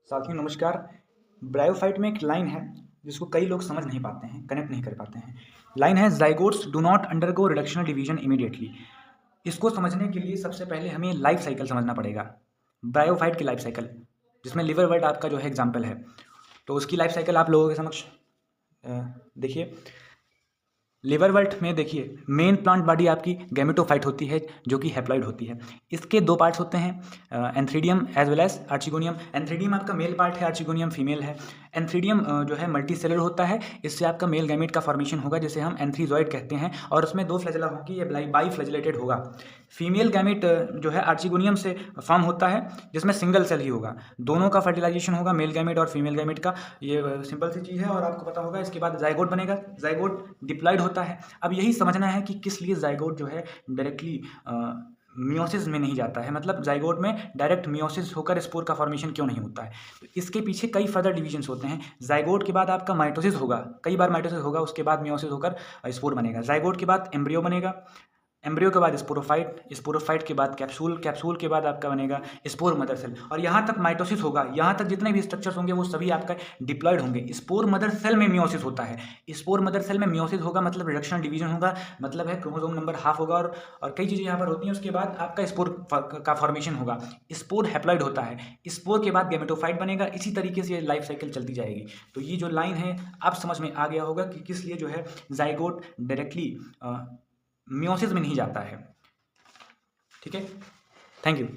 साथियों नमस्कार। ब्रायोफाइट में एक लाइन है जिसको कई लोग समझ नहीं पाते हैं, कनेक्ट नहीं कर पाते हैं। लाइन है zygotes do not undergo reductional division immediately. इसको समझने के लिए सबसे पहले हमें लाइफ साइकिल समझना पड़ेगा, ब्रायोफाइट की लाइफ साइकिल, जिसमें लिवर वर्ट आपका जो है एग्जाम्पल है। तो उसकी लाइफ साइकिल आप लोगों के समक्ष देखिए। लिवर वर्ट में देखिए मेन प्लांट बॉडी आपकी गैमेटोफाइट होती है जो कि हैप्लॉइड होती है। इसके दो पार्ट्स होते हैं, antheridium as well as archegonium. Antheridium आपका मेल पार्ट है, आर्चिगोनियम फीमेल है। एंथ्रीडियम जो है मल्टी सेलुलर होता है, इससे आपका मेल गैमेट का फॉर्मेशन होगा जिसे हम एंथ्रीजॉइड कहते हैं, और उसमें दो फ्लैजेला होंगी, ये बाई फ्लैजेलेटेड होगा। फीमेल गैमेट जो है आर्चिगोनियम से फॉर्म होता है जिसमें सिंगल सेल ही होगा, दोनों का फर्टिलाइजेशन होगा, मेल गैमेट और फीमेल गैमेट का। ये सिंपल सी चीज़ है और आपको पता होगा। इसके बाद जाइगोट बनेगा, जाइगोट डिप्लॉइड होता है। अब यही समझना है कि किस लिए जाइगोट जो है डायरेक्टली मियोसिस में नहीं जाता है, मतलब जाइगोट में डायरेक्ट मियोसिस होकर स्पोर का फॉर्मेशन क्यों नहीं होता है। तो इसके पीछे कई फर्दर डिविजन्स होते हैं। जाइगोट के बाद आपका माइटोसिस होगा, कई बार माइटोसिस होगा, उसके बाद मियोसिस होकर स्पोर बनेगा। जाइगोट के बाद एम्ब्रियो बनेगा, एम्ब्रियो के बाद स्पोरोफाइट, स्पोरोफाइट के बाद कैप्सूल, कैप्सूल के बाद आपका बनेगा स्पोर मदर सेल, और यहाँ तक माइटोसिस होगा। यहाँ तक जितने भी स्ट्रक्चर्स होंगे वो सभी आपका डिप्लॉयड होंगे। स्पोर मदर सेल में मियोसिस होता है, स्पोर मदर सेल में मियोसिस होगा मतलब रिडक्शन डिवीजन होगा, मतलब है क्रोमोसोम नंबर हाफ होगा, और कई चीज़ें यहाँ पर होती हैं। उसके बाद आपका स्पोर का फॉर्मेशन होगा, स्पोर हैप्लॉइड होता है, स्पोर के बाद गैमेटोफाइट बनेगा। इसी तरीके से ये लाइफ साइकिल चलती जाएगी। तो ये जो लाइन है आप समझ में आ गया होगा कि किस लिए जो है जाइगोट डायरेक्टली मियोसिस में नहीं जाता है। ठीक है, थैंक यू।